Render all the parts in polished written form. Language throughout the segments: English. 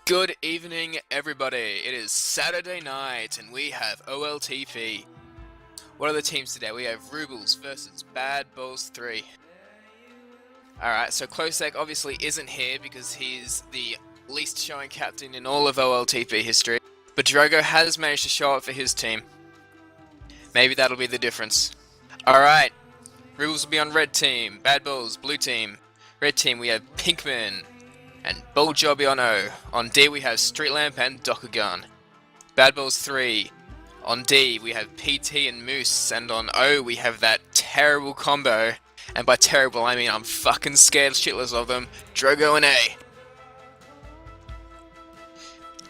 Good evening, everybody. It is Saturday night, and we have OLTP. What are the teams today? We have Rubles versus Bad Balls 3. Alright, so Klosek obviously isn't here because he's the least showing captain in all of OLTP history. But Drogo has managed to show up for his team. Maybe that'll be the difference. Alright, Rubles will be on red team, Bad Balls, blue team. Red team, we have Pinkman and Buljobi on O. On D we have Street Lamp and Dokugan. Bad Balls 3. On D we have PT and Moose, and on O we have that terrible combo, and by terrible I mean I'm fucking scared shitless of them, Drogo and A.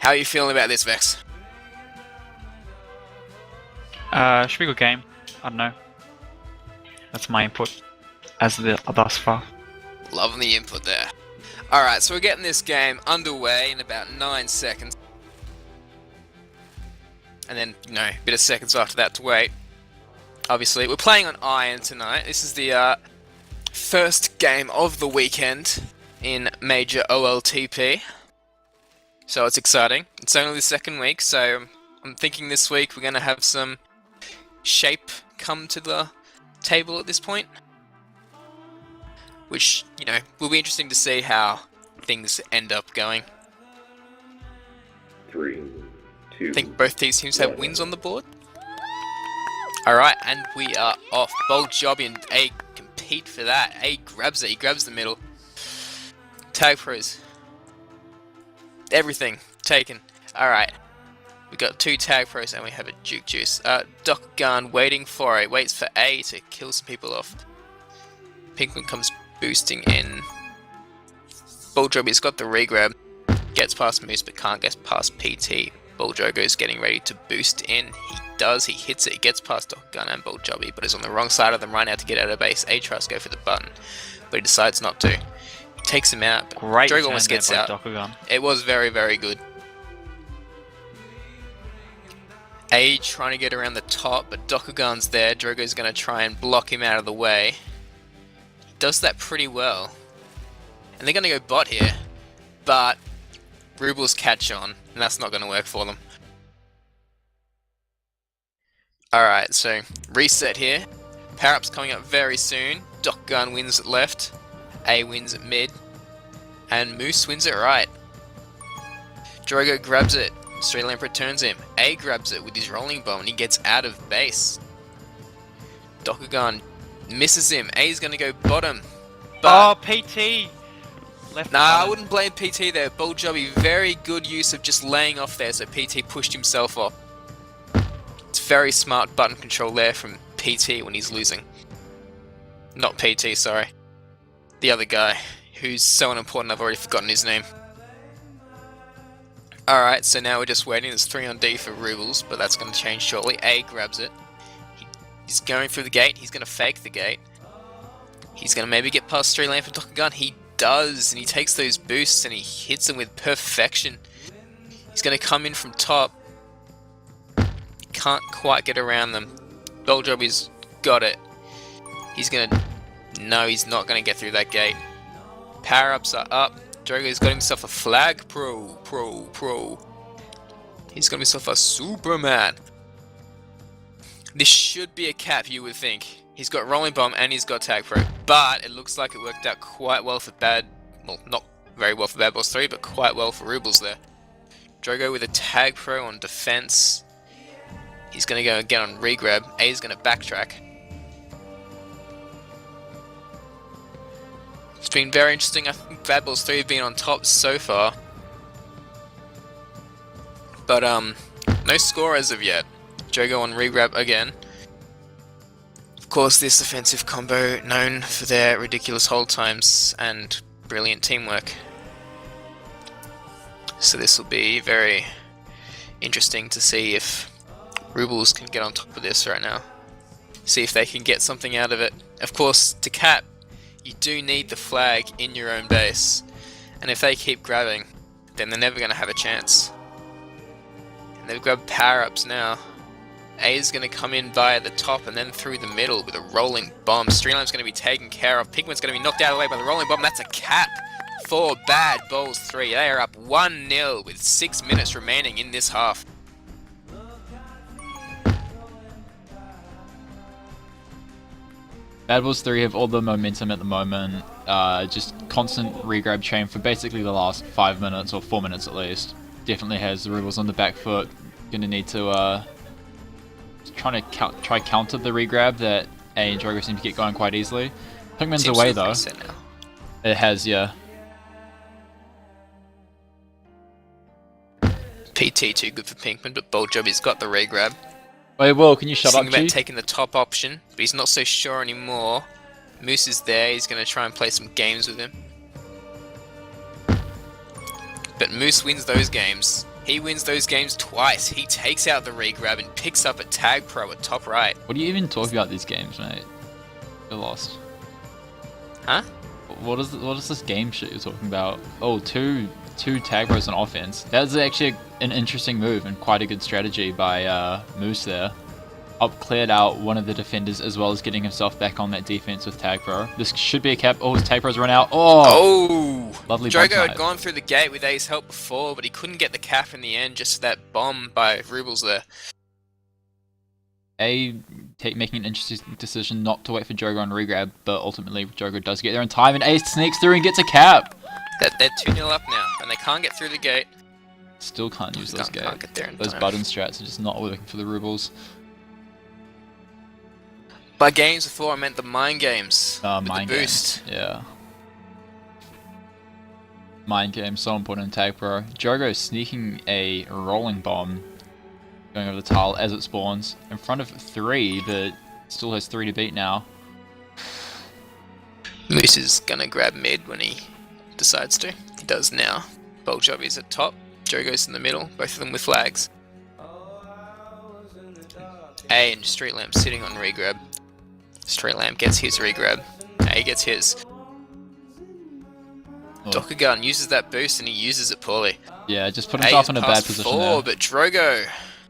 How are you feeling about this, Vex? Should be a good game. I don't know. That's my input as the thus far. Loving the input there. Alright, so we're getting this game underway in about 9 seconds. And then, a bit of seconds after that to wait. Obviously, we're playing on Iron tonight. This is the first game of the weekend in Major OLTP. So it's exciting. It's only the second week, so I'm thinking this week we're going to have some shape come to the table at this point. Which, will be interesting to see how things end up going. 3, 2. I think both these teams have wins on the board. Alright, and we are off. Buljobi and A compete for that. A grabs it, he grabs the middle. Tag pros. Everything taken. Alright. We got 2 tag pros and we have a Juke Juice. Dokugan waiting for it. Waits for A to kill some people off. Pinkman comes boosting in. Buljobi's got the regrab. Gets past Moose but can't get past PT. Buljobi's getting ready to boost in. He does, he hits it, he gets past Dokugan and Buljobi, but is on the wrong side of them right now to get out of base. A tries to go for the button, but he decides not to. He takes him out, but Great Drogo turn almost there gets by out. Dokugan. It was very, very good. A trying to get around the top, but Dokugan's there. Drogo's going to try and block him out of the way. He does that pretty well. And they're going to go bot here, but Rubles catch on, and that's not going to work for them. Alright, so reset here. Power-ups coming up very soon. Dokugan wins at left, A wins at mid, and Moose wins at right. Drogo grabs it, Street Lamp returns him. A grabs it with his rolling bomb and he gets out of base. Dokugan misses him. A's going to go bottom. But PT! Left nah, I button. wouldn't blame PT there. Buljobi, very good use of just laying off there, so PT pushed himself off. It's very smart button control there from PT when he's losing. Not PT, sorry. The other guy, who's so unimportant I've already forgotten his name. Alright, so now we're just waiting. There's 3 on D for Rubles, but that's going to change shortly. A grabs it. He's going through the gate. He's going to fake the gate. He's going to maybe get past Street Lamp and Dokugan. He does, and he takes those boosts and he hits them with perfection. He's going to come in from top. Can't quite get around them. Buljobi's got it. He's going to... No, he's not going to get through that gate. Power-ups are up. Drogo's got himself a flag pro. He's got himself a Superman. This should be a cap, you would think. He's got rolling bomb and he's got tag pro, but it looks like it worked out quite well for not very well for Bad Balls 3, but quite well for Rubles there. Drogo with a tag pro on defense. He's going to go again on regrab. A is going to backtrack. It's been very interesting. I think Bad Balls 3 have been on top so far. But, no score as of yet. Drogo on regrab again. Of course, this offensive combo known for their ridiculous hold times and brilliant teamwork. So this will be very interesting to see if Rubles can get on top of this right now. See if they can get something out of it. Of course, to cap, you do need the flag in your own base, and if they keep grabbing, then they're never going to have a chance. And they've grabbed power-ups now. A is going to come in via the top and then through the middle with a rolling bomb. Streamline's going to be taken care of. Pigment's going to be knocked out of the way by the rolling bomb. That's a cap. for Bad Balls 3. They are up 1-0 with 6 minutes remaining in this half. Bad Balls 3 have all the momentum at the moment. Just constant regrab chain for basically the last 5 minutes, or 4 minutes at least. Definitely has the Rubles on the back foot. Gonna need to try counter the regrab that A and Drogo seem to get going quite easily. Pinkman's away though. It has, yeah. PT too good for Pinkman, but Boljobi's got the regrab. Wait, Will, can you shut up, Thinking about taking the top option, but he's not so sure anymore. Moose is there, he's going to try and play some games with him. But Moose wins those games. He wins those games twice. He takes out the regrab and picks up a tag pro at top right. What are you even talking about these games, mate? You're lost. Huh? What is this game shit you're talking about? Oh, two tag pros on offense. That's actually an interesting move and quite a good strategy by Moose there. Up cleared out one of the defenders as well as getting himself back on that defense with tag pro. This should be a cap. Oh, his tag pro's run out. Oh! Lovely bomb Drogo had snipe. gone through the gate with Ace help before, but he couldn't get the cap in the end, just that bomb by Rubles there. Making an interesting decision not to wait for Drogo on regrab, but ultimately Drogo does get there in time and Ace sneaks through and gets a cap. They're 2-0 up now, and they can't get through the gate. Still can't use those Can't get there in Those time. button strats are just not working for the Rubles. By games before, I meant the mind games. With Mind the boost. games, yeah. Mind game, so important in Tag Pro. Drogo sneaking a rolling bomb, going over the tile as it spawns, in front of 3, but still has 3 to beat now. Moose is gonna grab mid when he decides to. He does now. Boljobi's at top, Drogo's in the middle, both of them with flags. A and Street Lamp sitting on regrab. Street Lamp gets his regrab. A gets his. Oh. Dokugan uses that boost and he uses it poorly. Yeah, just put A himself is in a bad past position 4, there. but Drogo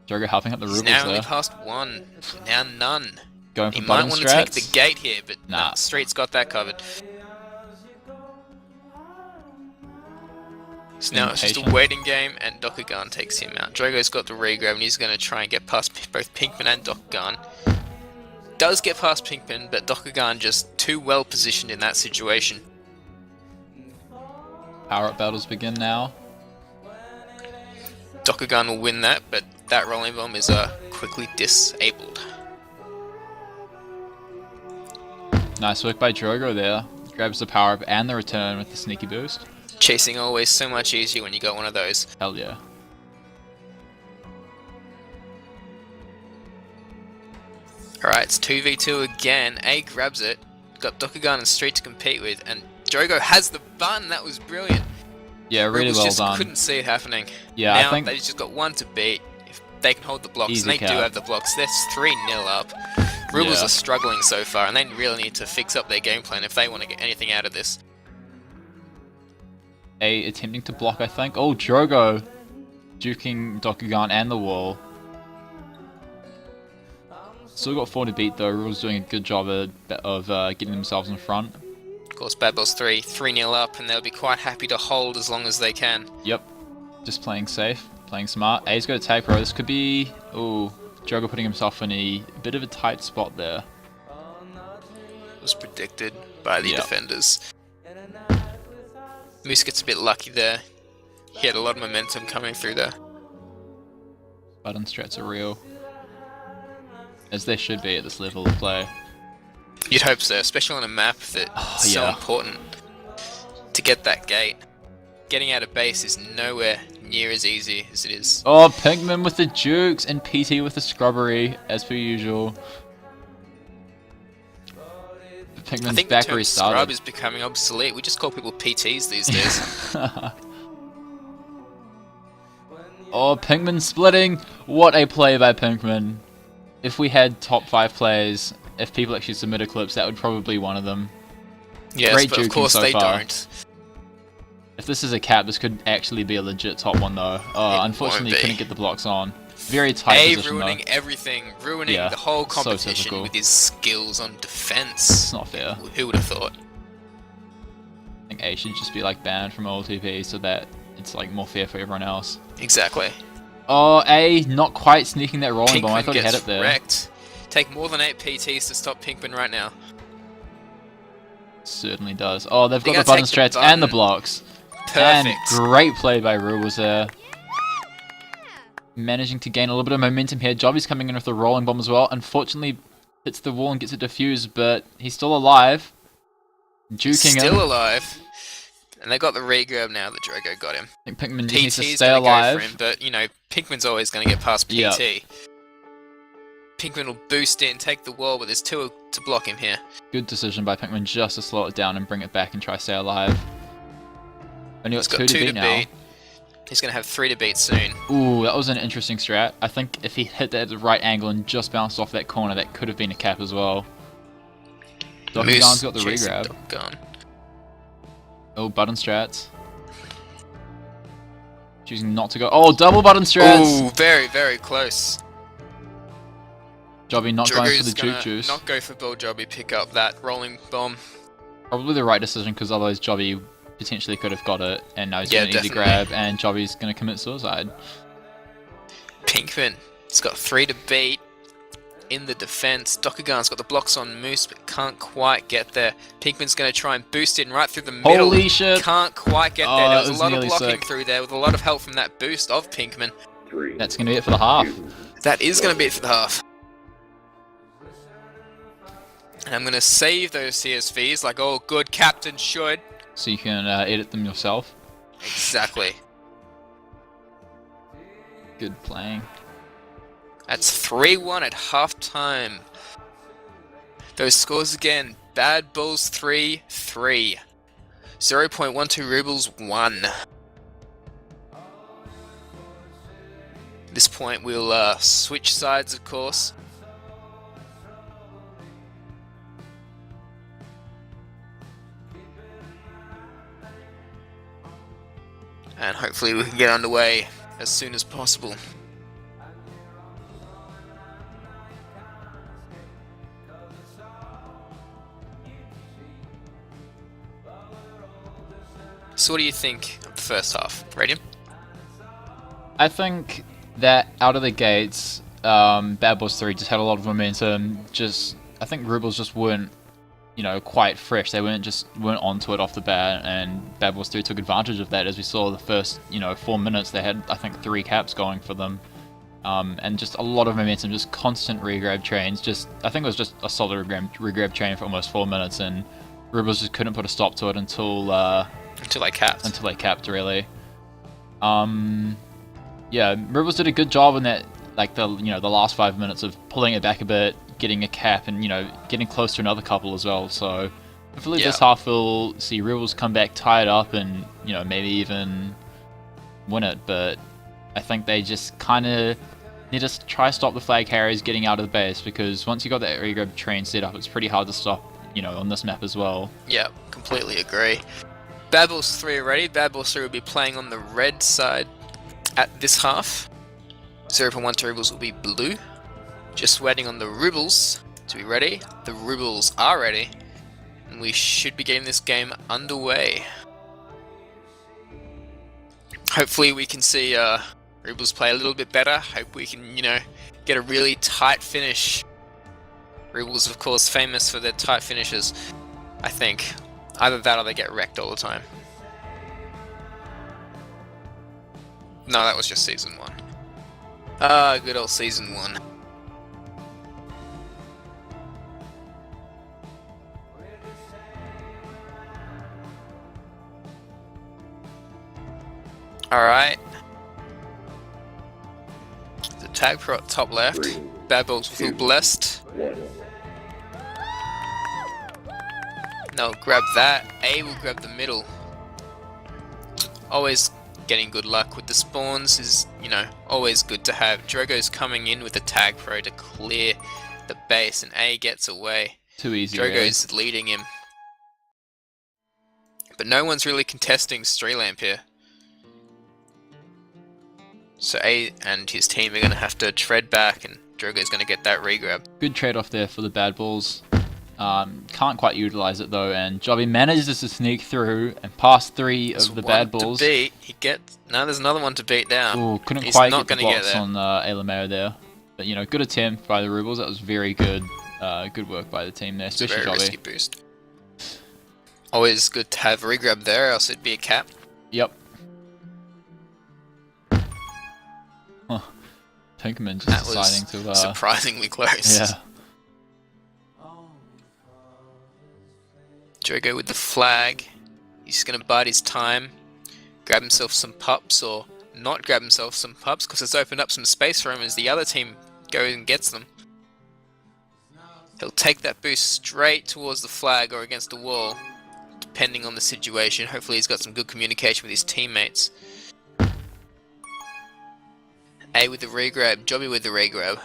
Drogo helping up the is Rubles now only there. past 1. Now none. Going He for might button want to take strats. the gate here, but Nah. nah, Street's got that covered. So now it's just a Impatient. waiting game, and Dokugan takes him out. Drogo's got the regrab, and he's going to try and get past both Pinkman and Dokugan. Does get past Pinkman, but Dokugan just too well positioned in that situation. Power-up battles begin now. Dokugan will win that, but that rolling bomb is quickly disabled. Nice work by Drogo there. Grabs the power-up and the return with the sneaky boost. Chasing always so much easier when you got one of those. Hell yeah. Alright, it's 2v2 again. A grabs it. Got Dokugan and Street to compete with, and Drogo has the button. That was brilliant. Yeah, really Rubles well just done. couldn't see it happening. Yeah, now I think they've just got one to beat. If they can hold the blocks, Easy and they do cap. have the blocks. They're 3-0 up. Rubles Yeah. are struggling so far, and they really need to fix up their game plan if they want to get anything out of this. A attempting to block, I think. Oh, Drogo duking Dokugan and the wall. Still got 4 to beat though. Rules doing a good job of getting themselves in front. Of course, Bad Balls 3-0 up, and they'll be quite happy to hold as long as they can. Yep. Just playing safe, playing smart. A's got a tag pro. This could be... Oh, Drogo putting himself in a bit of a tight spot there. It was predicted by the Yep. defenders. Moose gets a bit lucky there. He had a lot of momentum coming through there. Button strats are real. As they should be at this level of play. You'd hope so, especially on a map that's so yeah. important to get that gate. Getting out of base is nowhere near as easy as it is. Oh, Pinkman with the jukes and PT with the scrubbery, as per usual. I Pinkman's think the back term scrub restarted. is becoming obsolete. We just call people PTs these days. Oh, Pinkman splitting! What a play by Pinkman. If we had top 5 players, if people actually submitted clips, that would probably be one of them. Yes, Great but of juking course so they far. don't. If this is a cap, this could actually be a legit top one though. Unfortunately, be. couldn't get the blocks on. Very tight A position ruining though. everything, ruining Yeah, the whole so competition typical. with his skills on defense. It's not fair. Who would have thought? I think A should just be like banned from OLTP so that it's like more fair for everyone else. Exactly. Oh, A not quite sneaking that rolling bomb. I Pinkman thought he had gets it there. wrecked. Take more than 8 PTs to stop Pinkman right now. Certainly does. Oh, they've They're got the gonna button take the strats and the button. blocks. Perfect. And great play by Rubles there. Managing to gain a little bit of momentum here. Jobby's coming in with the rolling bomb as well. Unfortunately, hits the wall and gets it defused, but he's still alive. Juking him. Still alive. And they got the regrab now that Drogo got him. I think Pinkman just needs to PT's stay gonna alive. go for him, but you know, Pinkman's always gonna get past PT. Yep. Pinkman will boost in, take the wall, but there's 2 to block him here. Good decision by Pinkman just to slow it down and bring it back and try to stay alive. Only He's got got 2 to 2 beat to now. beat. He's gonna have 3 to beat soon. Ooh, that was an interesting strat. I think if he hit that at the right angle and just bounced off that corner, that could have been a cap as well. Dokugan's got the chasing regrab. Dokugan. Oh, button strats. Choosing not to go. Oh, double button strats! Ooh, very, very close. Jobby not going for Drogo's the gonna juke juice. not go for Bull Jobby, pick up that rolling bomb. Probably the right decision because otherwise Jobby potentially could have got it, and now he's Yeah, got an easy definitely. grab, and Jobby's going to commit suicide. Pinkman, he's got 3 to beat in the defense. Dokugan's got the blocks on Moose, but can't quite get there. Pinkman's going to try and boost in right through the middle. Holy shit! Can't quite get Oh, there. There that was a was lot of nearly blocking sick. through there with a lot of help from that boost of Pinkman. That's going to be it for the half. That is going to be it for the half. And I'm going to save those CSVs like all good captains should. So you can edit them yourself. Exactly. Good playing. That's 3-1 at halftime. Those scores again. Bad Bulls 3-3. 0.12 Rubles 1. At this point we'll switch sides, of course. And hopefully we can get underway as soon as possible. So what do you think of the first half, Radium? I think that out of the gates, Bad Boys 3 just had a lot of momentum. I think Rubles just weren't, quite fresh. They weren't onto it off the bat, and Bad Boys 3 took advantage of that. As we saw the first, 4 minutes, they had, I think, 3 caps going for them. And just a lot of momentum, just constant regrab chains. I think it was just a solid regrab chain for almost 4 minutes, and Rubles just couldn't put a stop to it until they capped. Until they capped, really. Yeah, Rubles did a good job in that, the last 5 minutes of pulling it back a bit, getting a cap, and getting close to another couple as well. So hopefully this half we'll see Rubles come back tied up and maybe even win it. But I think they just kind of need to try to stop the flag carriers getting out of the base, because once you got that regrab train set up, it's pretty hard to stop. On this map as well. Yeah, completely agree. Bad Bulls 3 already. Bad Bulls 3 will be playing on the red side at this half. 0.12 Rubles will be blue. Just waiting on the Rubles to be ready. The Rubles are ready. And we should be getting this game underway. Hopefully we can see Rubles play a little bit better. Hope we can, get a really tight finish. Rubles, of course, famous for their tight finishes, I think. Either that or they get wrecked all the time. No, that was just Season 1. Ah, good old Season 1. Alright. The tag pro at top left. Bad Bulls will feel blessed. No, grab that. A will grab the middle. Always getting good luck with the spawns is, always good to have. Drogo's coming in with the tag pro to clear the base, and A gets away. Too easy. Drogo's leading him. But no one's really contesting Streelamp here. So A and his team are going to have to tread back, and Drogo's going to get that regrab. Good trade-off there for the Bad Bulls. Can't quite utilize it though, and Jobby manages to sneak through and pass 3 There's of the one bad balls. to beat. He gets... No, there's another one to beat down. Ooh, couldn't He's quite not get the gonna get blocks there. on Alameo there. But you know, good attempt by the Rubles. That was very good. Good work by the team there, It's a especially very Jobby. risky boost. Always good to have regrab there, else it'd be a cap. Yep. Huh. Pinkman just That was deciding to surprisingly close. yeah. Drogo with the flag. He's going to bide his time, grab himself some pups, or not grab himself some pups, because it's opened up some space for him as the other team goes and gets them. He'll take that boost straight towards the flag or against the wall, depending on the situation. Hopefully he's got some good communication with his teammates. A with the regrab, Jobby with the regrab.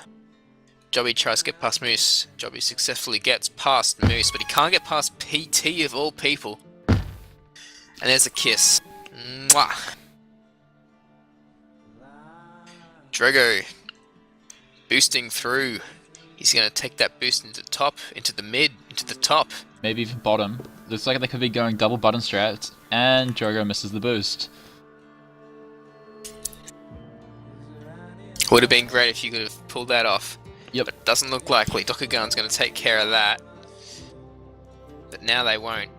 Jobby tries to get past Moose. Jobby successfully gets past Moose, but he can't get past PT of all people. And there's a kiss. Mwah. Drogo boosting through. He's going to take that boost into the top, into the mid, into the top. Maybe even bottom. Looks like they could be going double button strats, and Drogo misses the boost. Would have been great if you could have pulled that off. Yep. But it doesn't look likely. Dokugan's going to take care of that. But now they won't.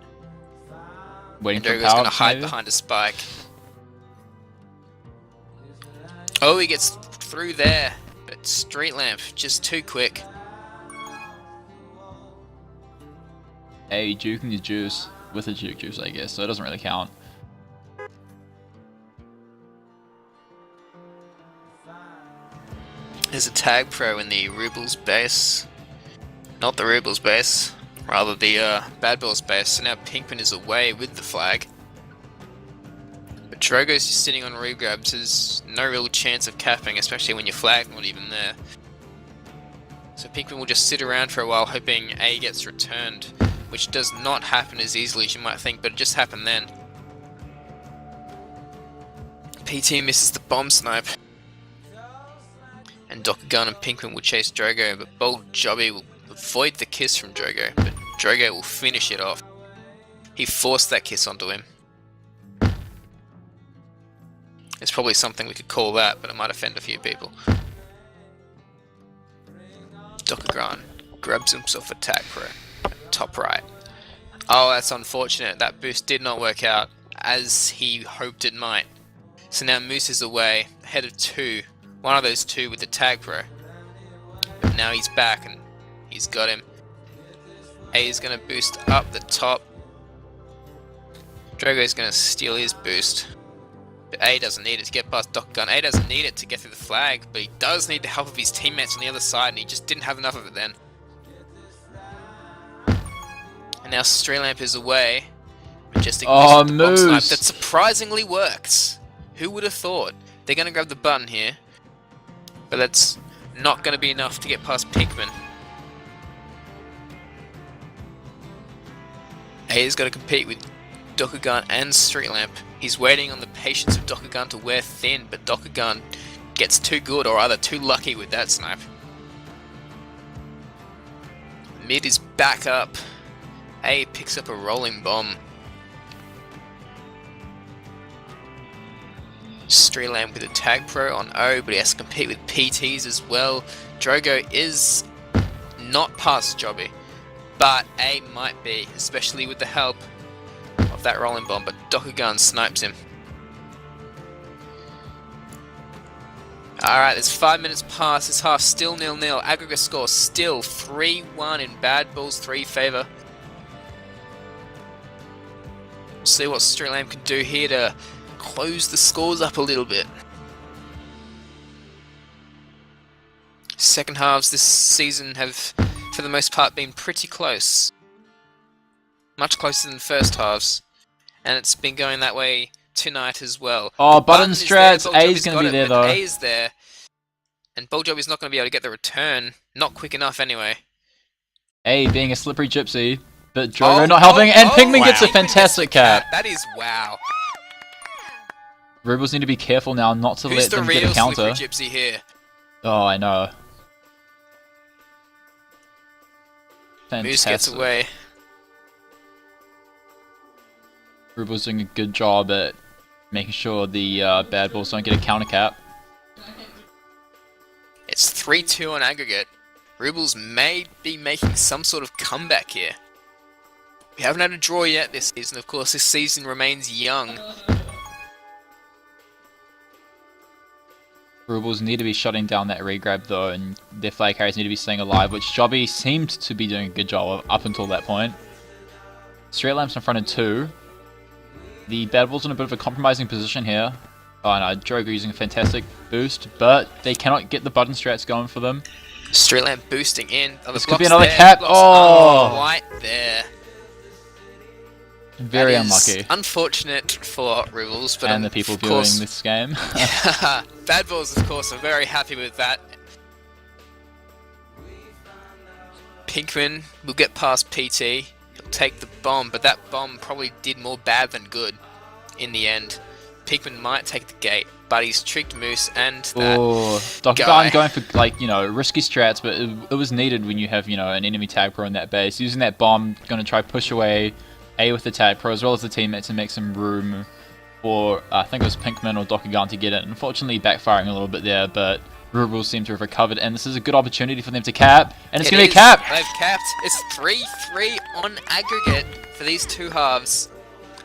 Waiting And for Drogo's going power to hide maybe? behind a spike. Oh, he gets through there. But Street Lamp, just too quick. Hey, juking the juice with a juke juice, I guess, so it doesn't really count. There's a tag pro in the Rubles base. Not the Rubles base, rather the Bad Balls base. So now Pinkman is away with the flag. But Drogo's just sitting on regrabs. There's no real chance of capping, especially when your flag's not even there. So Pinkman will just sit around for a while hoping A gets returned, which does not happen as easily as you might think, but it just happened then. PT misses the bomb snipe. And Dokugan and Pinkman will chase Drogo, but bold Jobby will avoid the kiss from Drogo, but Drogo will finish it off. He forced that kiss onto him. It's probably something we could call that, but it might offend a few people. Dokugan grabs himself a tag pro, top right. Oh, that's unfortunate. That boost did not work out as he hoped it might. So now Moose is away, ahead of 2. One of those 2 with the tag pro. But now he's back and he's got him. A is going to boost up the top. Drogo's going to steal his boost. But A doesn't need it to get past Dokugan. A doesn't need it to get through the flag, but he does need the help of his teammates on the other side, and he just didn't have enough of it then. And now Streetlamp is away. Majestic Oh, misses the bomb snipe. Moose! That surprisingly works. Who would have thought? They're going to grab the button here. But that's not going to be enough to get past Pinkman. A's got to compete with Dokugan and Streetlamp. He's waiting on the patience of Dokugan to wear thin, but Dokugan gets too good, or either too lucky with that snipe. Mid is back up. A picks up a rolling bomb. Streetlamp with a tag pro on O, but he has to compete with PTs as well. Drogo is not past Jobby, but A might be, especially with the help of that rolling bomb, but Dokugan snipes him. Alright, there's 5 minutes past this half, still 0-0. Aggregate score still 3-1 in Bad Balls 3 favour. See what Streetlamp can do here to close the scores up a little bit. Second halves this season have, for the most part, been pretty close. Much closer than first halves. And it's been going that way tonight as well. Oh, button is there, strats. Bold A is Jobby's going got to be it, there but though. A is there. And Bold Jobby's not going to be able to get the return. Not quick enough anyway. A being a slippery gypsy, but Drogo not helping, and Pinkman gets a Pinkman fantastic cap. That is wow. Rubles need to be careful now not to Who's let the them get real a counter. slippery gypsy here? Oh, I know. Moose gets Fantastic. away. Rubles doing a good job at making sure the bad balls don't get a counter cap. It's 3-2 on aggregate. Rubles may be making some sort of comeback here. We haven't had a draw yet this season. Of course, this season remains young. Rubles need to be shutting down that regrab though, and their flag carriers need to be staying alive, which Jobby seemed to be doing a good job of up until that point. Straight lamps in front of 2. The bad balls in a bit of a compromising position here. Oh no, Drogo using a fantastic boost, but they cannot get the button strats going for them. Street lamp boosting in. Oh, This could be another cap. Oh, right there. Very That is unlucky. unfortunate for Rubles, but And the people of viewing course, this game. Bad Balls, of course, are very happy with that. Pinkman will get past PT. He'll take the bomb, but that bomb probably did more bad than good in the end. Pinkman might take the gate, but he's tricked Moose and that Oh, guy. Dokugan going for, like, you know, risky strats, but it was needed when you have, you know, an enemy tag pro in that base. Using that bomb, going to try push away A with the tag pro as well as the teammate to make some room for, I think it was Pinkman or Dokugan to get it. Unfortunately, backfiring a little bit there, but Rubles seem to have recovered, and this is a good opportunity for them to cap, and it's going to be a cap! They've capped. It's 3-3 on aggregate for these two halves.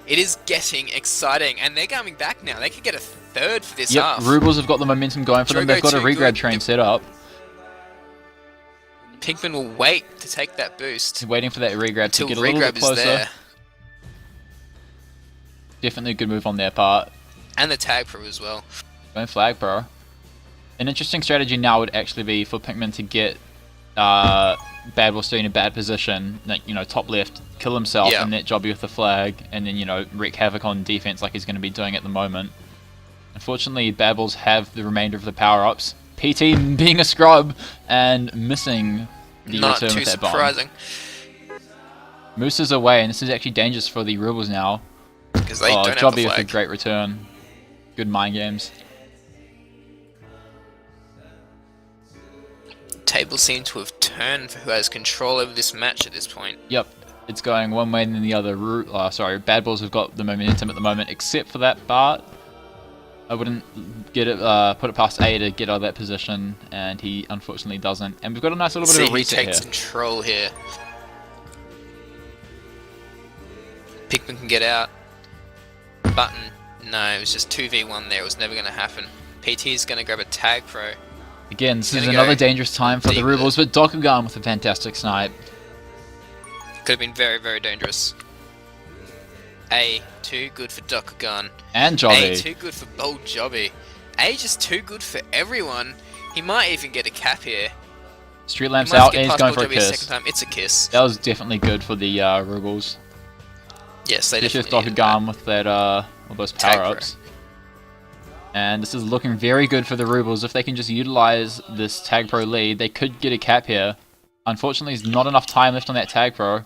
It is getting exciting, and they're coming back now. They could get a third for this Yep, half. Rubles have got the momentum going for them. Drogo They've got a too regrab good. train set up. Pinkman will wait to take that boost Waiting for that regrab to until get a little bit regrab is closer. there. Definitely a good move on their part. And the tag pro as well. Going flag, bro. An interesting strategy now would actually be for Pinkman to get Bad Ball still in a bad position, like, you know, top left, kill himself, Yeah. and net Jobby with the flag, and then, you know, wreak havoc on defense like he's going to be doing at the moment. Unfortunately, Bad Balls have the remainder of the power-ups. PT being a scrub and missing the Not return too with that bomb. surprising, Moose is away, and this is actually dangerous for the Rubles now. because they Oh, don't have Jobby the with a flag. great return. Good mind games. Table seem to have turned for who has control over this match at this point. Yep, it's going one way and then the other. Sorry, Bad Balls have got the momentum at the moment, except for that Bart. I wouldn't get it, put it past A to get out of that position, and he unfortunately doesn't. And we've got a nice little bit See of a who reset takes here. control here. Pinkman can get out. Button, no, it was just 2v1 there. It was never going to happen. PT is going to grab a tag pro. Again, this is Gonna another go dangerous time for the deep with Rubles, but Dokugan with a fantastic snipe. Could have been very, very dangerous. A, too good for Dokugan. And A, Jobby. too good for Bold Jobby. A, just too good for everyone. He might even get a cap here. Street He lamps might out, get and he's past going Bold for a Jobby kiss. second time. It's a kiss. That was definitely good for the Rubles. Yes, they Especially with definitely needed that. Dokugan with that, all those Tag pro. power-ups. And this is looking very good for the Rubles. If they can just utilize this Tag Pro lead, they could get a cap here. Unfortunately, there's not enough time left on that Tag Pro.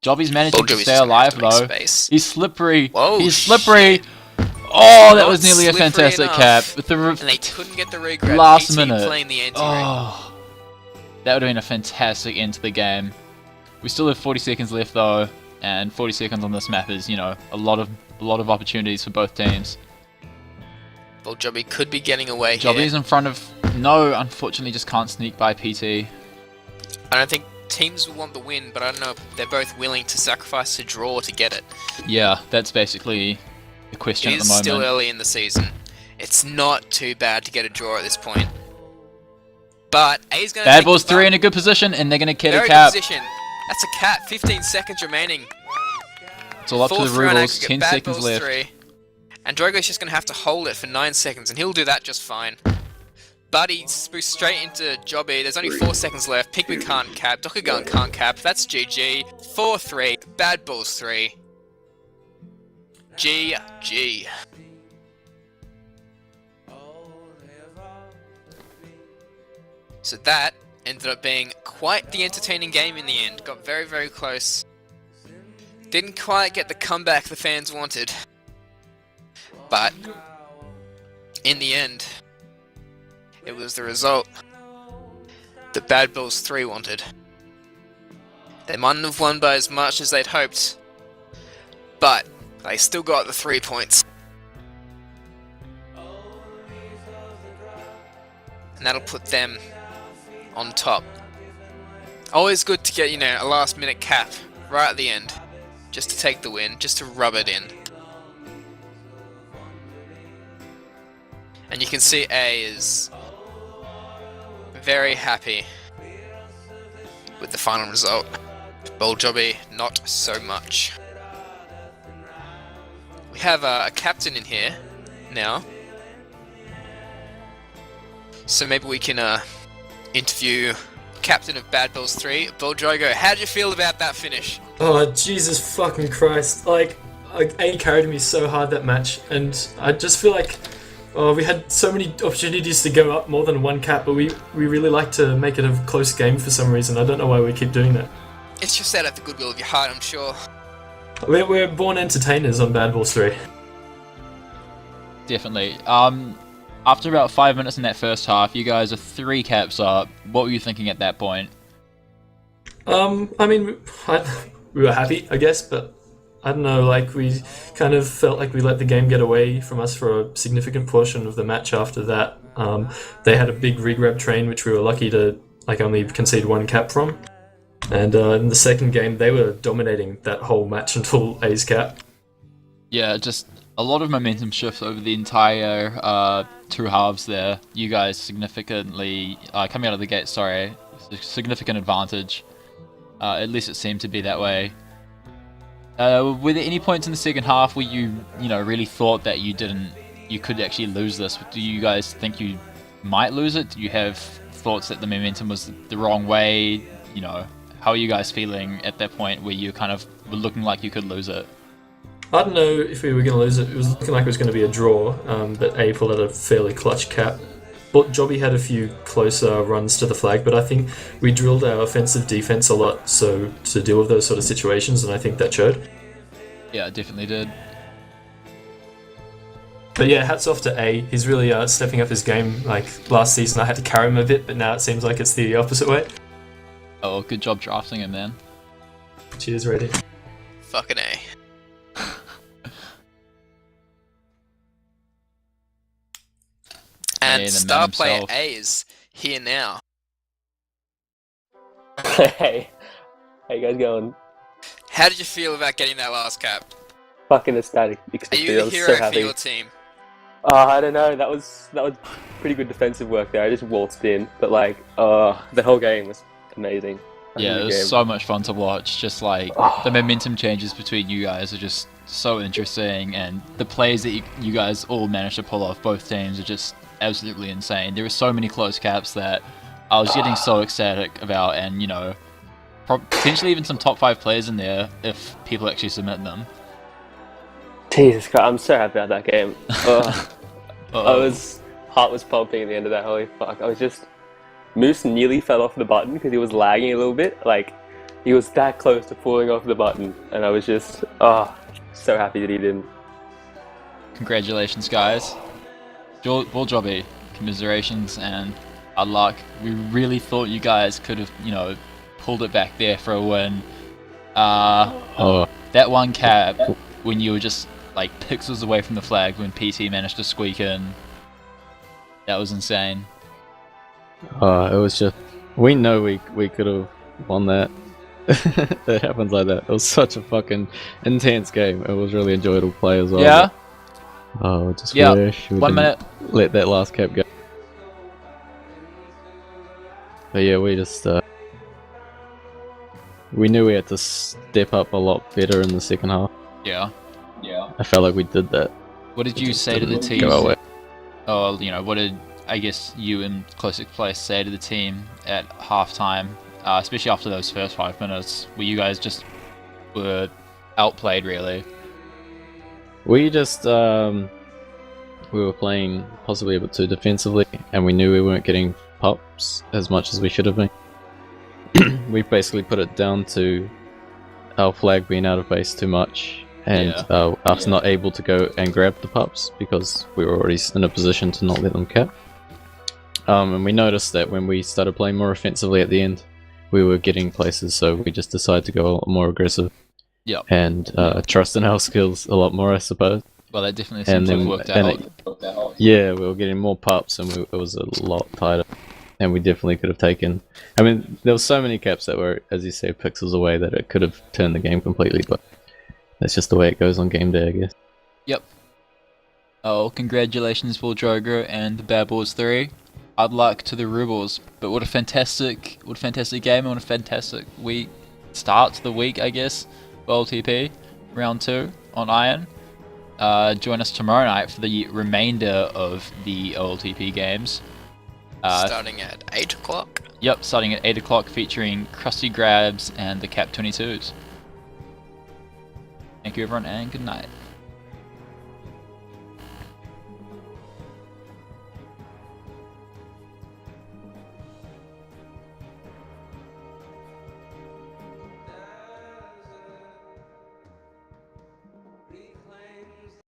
Jobby's managing Bold to Jobby's stay just gonna have alive, to make though. space. He's slippery. Whoa, He's slippery. Oh, that was nearly a slippery fantastic enough. cap. With the And they couldn't get the regrab. Last PT minute. playing the anti-ring. Oh, that would have been a fantastic end to the game. We still have 40 seconds left, though, and 40 seconds on this map is, you know, a lot of opportunities for both teams. Bold Jobby could be getting away here. Jobby's in front of... No, unfortunately just can't sneak by PT. I don't think teams will want the win, but I don't know if they're both willing to sacrifice a draw to get it. Yeah, that's basically the question It at the is moment. still early in the season. It's not too bad to get a draw at this point. But A's going to Bad Balls 3 in a good position, and they're going to get a very cap. good position. That's a cap. 15 seconds remaining. It's all up to the 4-3 on Rubles. aggregate. 10 Bad seconds Balls left. 3. And Drogo's just going to have to hold it for 9 seconds, and he'll do that just fine. But he boosts straight into Jobby. There's only 4 seconds left. Pinkman can't cap. Dokugan can't cap. That's GG. 4-3. Bad Balls 3. GG. So that ended up being quite the entertaining game in the end. Got very, very close. Didn't quite get the comeback the fans wanted. But in the end, it was the result that Bad Balls 3 wanted. They mightn't have won by as much as they'd hoped, but they still got the 3 points. And that'll put them on top. Always good to get, you know, a last minute cap right at the end, just to take the win, just to rub it in. And you can see A is very happy with the final result. Boljobby, not so much. We have a captain in here now, so maybe we can interview captain of Bad Balls 3, Boldrogo. How did you feel about that finish? Oh, Jesus fucking Christ. Like, A carried me so hard that match, and I just feel like we had so many opportunities to go up more than one cap, but we really like to make it a close game for some reason. I don't know why we keep doing that. It's just out of the goodwill of your heart, I'm sure. We're born entertainers on Bad Balls 3. Definitely. After about 5 minutes in that first half, you guys are 3 caps up. What were you thinking at that point? I mean, we were happy, I guess, but I don't know, like, we kind of felt like we let the game get away from us for a significant portion of the match after that. They had a big regrab train, which we were lucky to, like, only concede 1 cap from. And in the second game, they were dominating that whole match until A's cap. Yeah, just a lot of momentum shifts over the entire 2 halves there. You guys significantly, coming out of the gate, significant advantage. At least it seemed to be that way. Were there any points in the second half where you really thought that you could actually lose this? Do you guys think you might lose it? Do you have thoughts that the momentum was the wrong way? You know, how are you guys feeling at that point where you kind of were looking like you could lose it? I don't know if we were going to lose it. It was looking like it was going to be a draw, but A pulled out a fairly clutch cap. But Jobby had a few closer runs to the flag, but I think we drilled our offensive defense a lot so to deal with those sort of situations, and I think that showed. Yeah, it definitely did. But yeah, hats off to A. He's really stepping up his game. Like, last season I had to carry him a bit, but now it seems like it's the opposite way. Oh, good job drafting him, man. Cheers, Reddy. Fucking A. And star player A is here now. Hey, how you guys going? How did you feel about getting that last cap? Fucking ecstatic. Are you the I was hero so for happy. your team? I don't know. That was pretty good defensive work there. I just waltzed in, but like, the whole game was amazing. Yeah, it was so much fun to watch. Just like the momentum changes between you guys are just so interesting, and the plays that you guys all managed to pull off, both teams, are just absolutely insane. There were so many close caps that I was getting so ecstatic about, and you know, potentially even some top 5 players in there if people actually submit them. Jesus Christ, I'm so happy about that game. Heart was pumping at the end of that. Holy fuck! I was just Moose nearly fell off the button because he was lagging a little bit. Like, he was that close to falling off the button, and I was just so happy that he didn't. Congratulations, guys. Boljobby, commiserations and good luck. We really thought you guys could have, pulled it back there for a win. That 1 cap when you were just like pixels away from the flag when PT managed to squeak in. That was insane. It was just, we know we could have won that. It happens like that. It was such a fucking intense game. It was really enjoyable to play as well. Yeah. I just wish we 1 minute. let that last cap go. But yeah, we just we knew we had to step up a lot better in the second half. Yeah. I felt like we did that. What did you say to the team? Go away. Oh, what did I guess you and Closest Place say to the team at halftime, especially after those first 5 minutes, where you guys just were outplayed, really? We just we were playing possibly a bit too defensively, and we knew we weren't getting pops as much as we should have been. We basically put it down to our flag being out of base too much, and us not able to go and grab the pups because we were already in a position to not let them cap. And we noticed that when we started playing more offensively at the end, we were getting places, so we just decided to go a lot more aggressive. Yep. And trust in our skills a lot more, I suppose. Well, that definitely seems to have worked out. Yeah, we were getting more pups, and it was a lot tighter. And we definitely could have taken. I mean, there were so many caps that were, as you say, pixels away that it could have turned the game completely. But that's just the way it goes on game day, I guess. Yep. Oh, congratulations, Will Drogo and the Bad Boys 3. Hard luck to the Rubles. But what a fantastic game and what a fantastic week. Start to the week, I guess. OLTP, round 2 on Iron. Join us tomorrow night for the remainder of the OLTP games. Starting at 8 o'clock. Yep, starting at 8 o'clock, featuring Krusty Grabs and the Cap 22s. Thank you everyone, and good night.